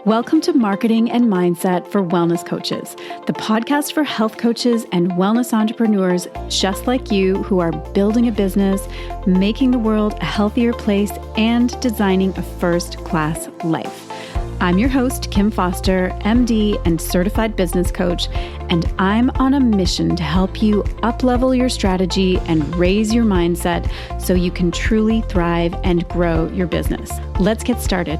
Welcome to Marketing and Mindset for Wellness Coaches, the podcast for health coaches and wellness entrepreneurs just like you who are building a business, making the world a healthier place, and designing a first-class life. I'm your host, Kim Foster, MD and certified business coach, and I'm on a mission to help you up-level your strategy and raise your mindset so you can truly thrive and grow your business. Let's get started.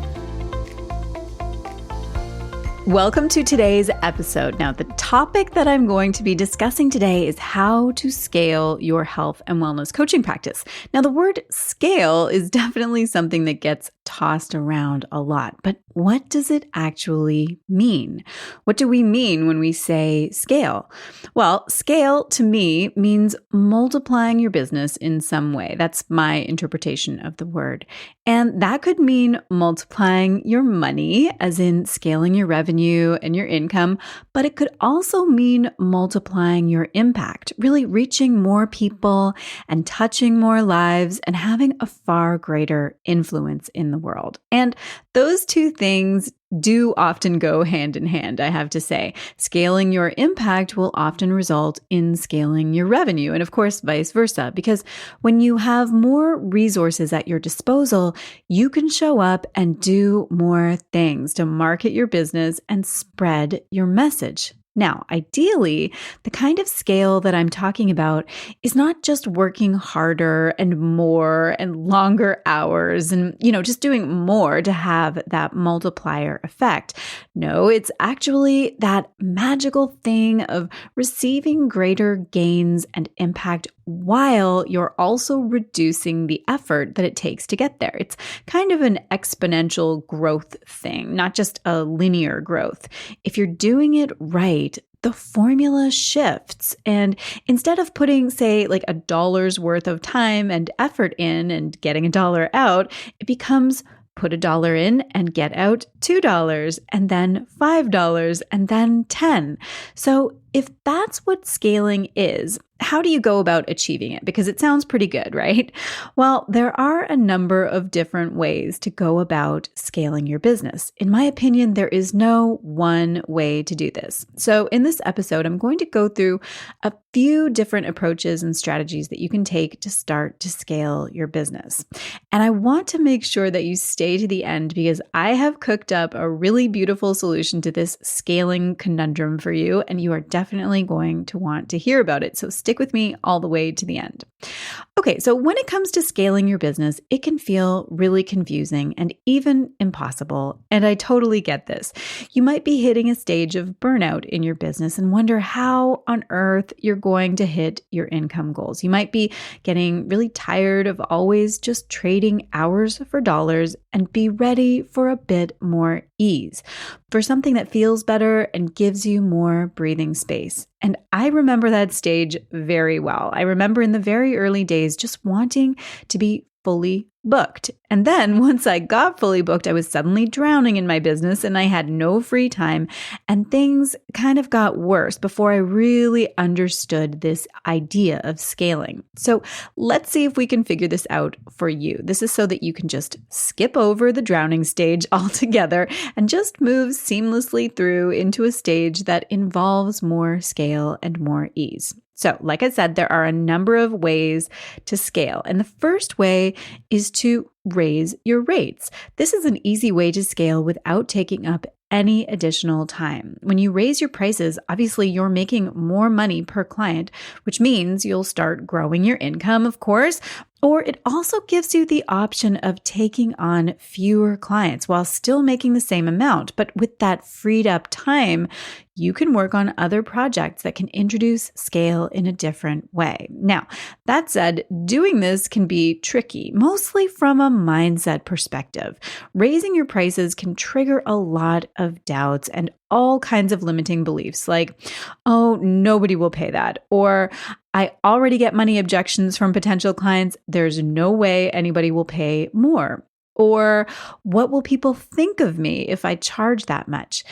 Welcome to today's episode. Now, the topic that I'm going to be discussing today is how to scale your health and wellness coaching practice. Now, the word scale is definitely something that gets tossed around a lot, but what does it actually mean? What do we mean when we say scale? Well, scale to me means multiplying your business in some way. That's my interpretation of the word. And that could mean multiplying your money, as in scaling your revenue and your income, but it could also mean multiplying your impact, really reaching more people and touching more lives and having a far greater influence in the world. And those two things do often go hand in hand, I have to say. Scaling your impact will often result in scaling your revenue, and of course, vice versa, because when you have more resources at your disposal, you can show up and do more things to market your business and spread your message. Now, ideally, the kind of scale that I'm talking about is not just working harder and more and longer hours and, just doing more to have that multiplier effect. No, it's actually that magical thing of receiving greater gains and impact while you're also reducing the effort that it takes to get there. It's kind of an exponential growth thing, not just a linear growth. If you're doing it right, the formula shifts. And instead of putting, say, like $1's worth of time and effort in and getting $1 out, it becomes put $1 in and get out $2 and then $5 and then 10. So if that's what scaling is, how do you go about achieving it? Because it sounds pretty good, right? Well, there are a number of different ways to go about scaling your business. In my opinion, there is no one way to do this. So in this episode, I'm going to go through a few different approaches and strategies that you can take to start to scale your business. And I want to make sure that you stay to the end because I have cooked up a really beautiful solution to this scaling conundrum for you, and you are definitely going to want to hear about it. So stick with me all the way to the end. Okay, so when it comes to scaling your business, it can feel really confusing and even impossible. And I totally get this. You might be hitting a stage of burnout in your business and wonder how on earth you're going to hit your income goals. You might be getting really tired of always just trading hours for dollars and be ready for a bit more ease, for something that feels better and gives you more breathing space. And I remember that stage very well. I remember in the very early days just wanting to be fully booked. And then once I got fully booked, I was suddenly drowning in my business and I had no free time. And things kind of got worse before I really understood this idea of scaling. So let's see if we can figure this out for you. This is so that you can just skip over the drowning stage altogether and just move seamlessly through into a stage that involves more scale and more ease. So, like I said, there are a number of ways to scale. And the first way is to raise your rates. This is an easy way to scale without taking up any additional time. When you raise your prices, obviously you're making more money per client, which means you'll start growing your income, of course, or it also gives you the option of taking on fewer clients while still making the same amount. But with that freed up time, you can work on other projects that can introduce scale in a different way. Now, that said, doing this can be tricky, mostly from a mindset perspective. Raising your prices can trigger a lot of doubts and all kinds of limiting beliefs like, oh, nobody will pay that, or I already get money objections from potential clients. There's no way anybody will pay more. Or what will people think of me if I charge that much?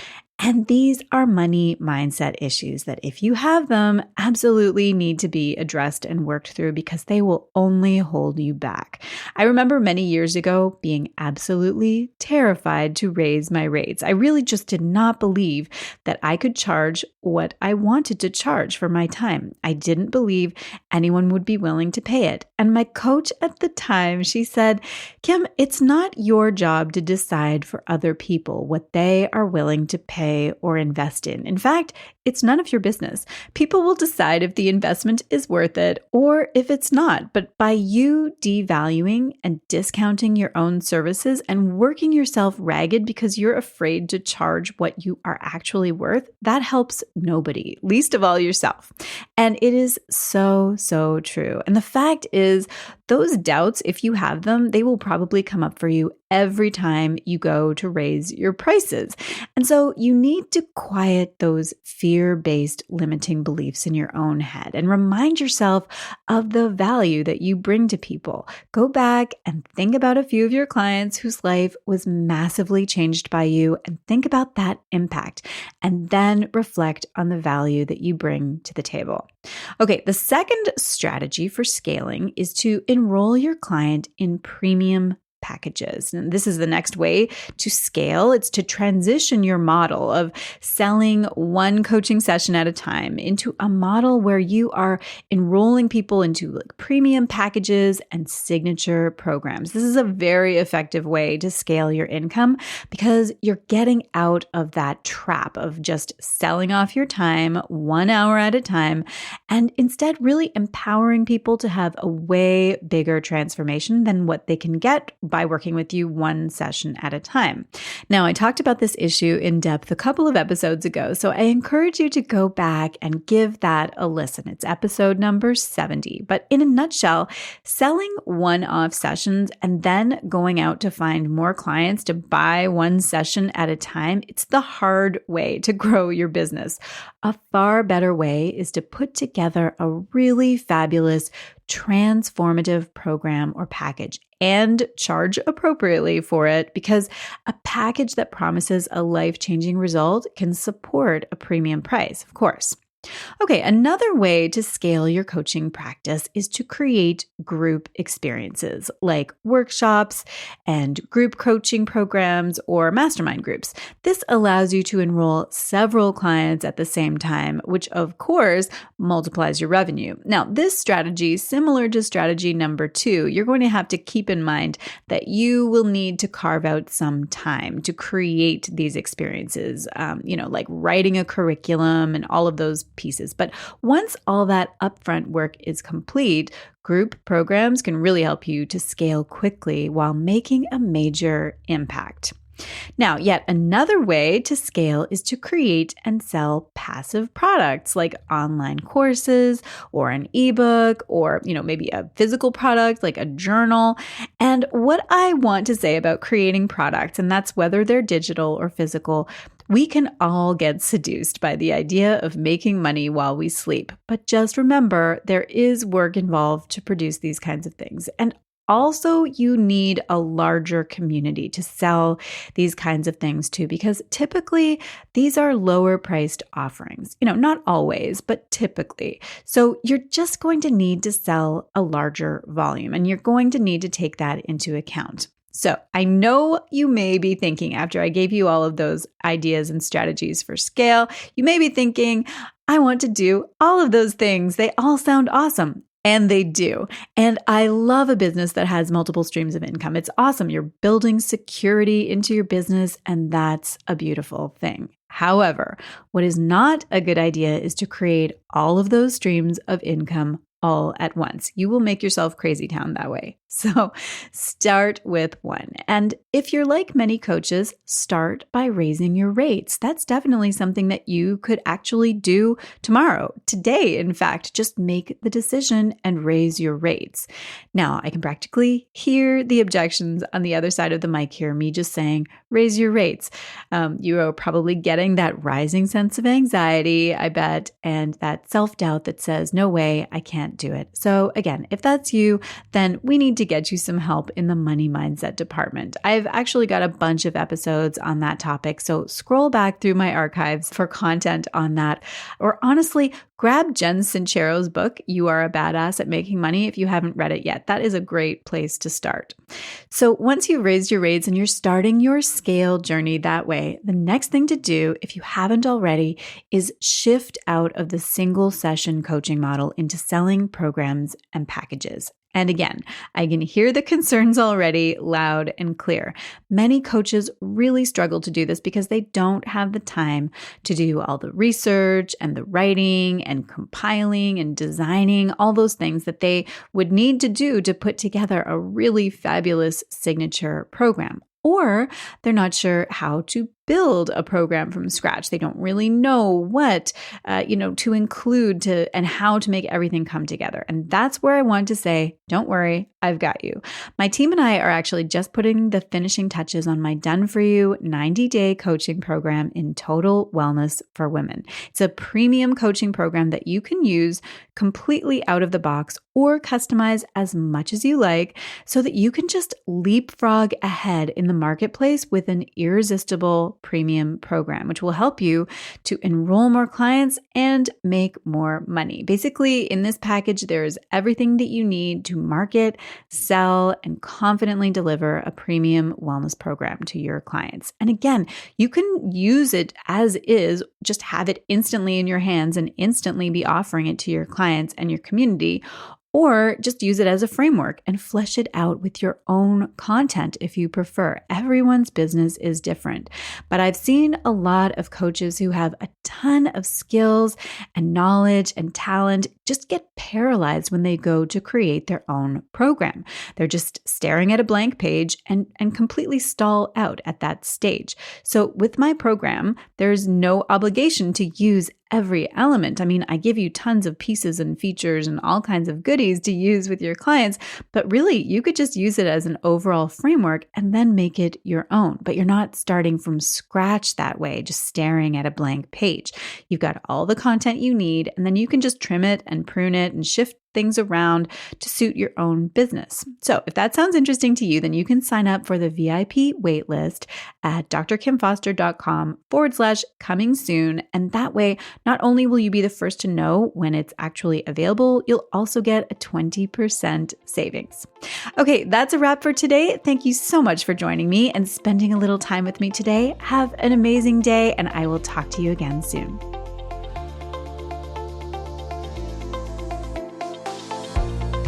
And these are money mindset issues that, if you have them, absolutely need to be addressed and worked through, because they will only hold you back. I remember many years ago being absolutely terrified to raise my rates. I really just did not believe that I could charge what I wanted to charge for my time. I didn't believe anyone would be willing to pay it. And my coach at the time, she said, "Kim, it's not your job to decide for other people what they are willing to pay or invest in. In fact, it's none of your business. People will decide if the investment is worth it or if it's not. But by you devaluing and discounting your own services and working yourself ragged because you're afraid to charge what you are actually worth, that helps nobody, least of all yourself." And it is so, so true. And the fact is, those doubts, if you have them, they will probably come up for you every time you go to raise your prices. And so you need to quiet those fear-based limiting beliefs in your own head and remind yourself of the value that you bring to people. Go back and think about a few of your clients whose life was massively changed by you, and think about that impact, and then reflect on the value that you bring to the table. Okay, the second strategy for scaling is to enroll your client in premium packages. And this is the next way to scale. It's to transition your model of selling one coaching session at a time into a model where you are enrolling people into premium packages and signature programs. This is a very effective way to scale your income, because you're getting out of that trap of just selling off your time 1 hour at a time, and instead really empowering people to have a way bigger transformation than what they can get by working with you one session at a time. Now, I talked about this issue in depth a couple of episodes ago, so I encourage you to go back and give that a listen. It's episode number 70. But in a nutshell, selling one-off sessions and then going out to find more clients to buy one session at a time, it's the hard way to grow your business. A far better way is to put together a really fabulous transformative program or package and charge appropriately for it, because a package that promises a life-changing result can support a premium price, of course. Okay, another way to scale your coaching practice is to create group experiences like workshops and group coaching programs or mastermind groups. This allows you to enroll several clients at the same time, which of course multiplies your revenue. Now, this strategy, similar to strategy number 2, you're going to have to keep in mind that you will need to carve out some time to create these experiences, like writing a curriculum and all of those pieces. But once all that upfront work is complete, group programs can really help you to scale quickly while making a major impact. Now, yet another way to scale is to create and sell passive products like online courses or an ebook or, maybe a physical product like a journal. And what I want to say about creating products, and that's whether they're digital or physical, we can all get seduced by the idea of making money while we sleep. But just remember, there is work involved to produce these kinds of things. And also, you need a larger community to sell these kinds of things to, because typically these are lower priced offerings. Not always, but typically. So you're just going to need to sell a larger volume, and you're going to need to take that into account. So I know you may be thinking, after I gave you all of those ideas and strategies for scale, you may be thinking, I want to do all of those things. They all sound awesome. And they do. And I love a business that has multiple streams of income. It's awesome. You're building security into your business, and that's a beautiful thing. However, what is not a good idea is to create all of those streams of income all at once. You will make yourself crazy town that way. So start with one. And if you're like many coaches, start by raising your rates. That's definitely something that you could actually do tomorrow, today. In fact, just make the decision and raise your rates. Now, I can practically hear the objections on the other side of the mic here, me just saying, raise your rates. You are probably getting that rising sense of anxiety, I bet, and that self-doubt that says, no way, I can't can't do it. So again, if that's you, then we need to get you some help in the money mindset department. I've actually got a bunch of episodes on that topic. So scroll back through my archives for content on that. Or honestly, grab Jen Sincero's book, You Are a Badass at Making Money, if you haven't read it yet. That is a great place to start. So once you've raised your rates and you're starting your scale journey that way, the next thing to do, if you haven't already, is shift out of the single session coaching model into selling programs and packages. And again, I can hear the concerns already loud and clear. Many coaches really struggle to do this because they don't have the time to do all the research and the writing and compiling and designing, all those things that they would need to do to put together a really fabulous signature program. Or they're not sure how to build a program from scratch. They don't really know what, to include and how to make everything come together. And that's where I want to say, don't worry, I've got you. My team and I are actually just putting the finishing touches on my done for you 90-day coaching program in Total Wellness for Women. It's a premium coaching program that you can use completely out of the box or customize as much as you like so that you can just leapfrog ahead in the marketplace with an irresistible premium program, which will help you to enroll more clients and make more money. Basically, in this package, there's everything that you need to market, sell, and confidently deliver a premium wellness program to your clients. And again, you can use it as is, just have it instantly in your hands and instantly be offering it to your clients and your community. Or just use it as a framework and flesh it out with your own content if you prefer. Everyone's business is different. But I've seen a lot of coaches who have a ton of skills and knowledge and talent just get paralyzed when they go to create their own program. They're just staring at a blank page and completely stall out at that stage. So with my program, there's no obligation to use every element. I mean, I give you tons of pieces and features and all kinds of goodies to use with your clients, but really you could just use it as an overall framework and then make it your own. But you're not starting from scratch that way, just staring at a blank page. You've got all the content you need, and then you can just trim it and prune it and shift things around to suit your own business. So if that sounds interesting to you, then you can sign up for the VIP waitlist at drkimfoster.com/coming soon. And that way, not only will you be the first to know when it's actually available, you'll also get a 20% savings. Okay, that's a wrap for today. Thank you so much for joining me and spending a little time with me today. Have an amazing day, and I will talk to you again soon.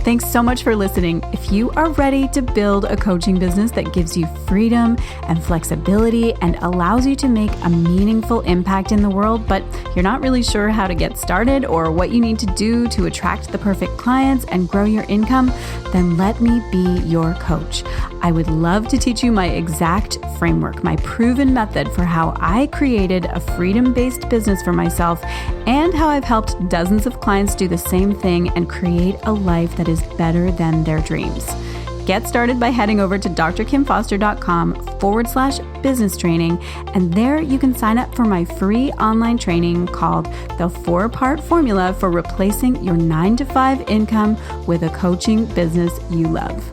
Thanks so much for listening. If you are ready to build a coaching business that gives you freedom and flexibility and allows you to make a meaningful impact in the world, but you're not really sure how to get started or what you need to do to attract the perfect clients and grow your income, then let me be your coach. I would love to teach you my exact framework, my proven method for how I created a freedom-based business for myself and how I've helped dozens of clients do the same thing and create a life that is better than their dreams. Get started by heading over to drkimfoster.com/business training, and there you can sign up for my free online training called The 4-Part Formula for Replacing Your 9-to-5 Income with a Coaching Business You Love.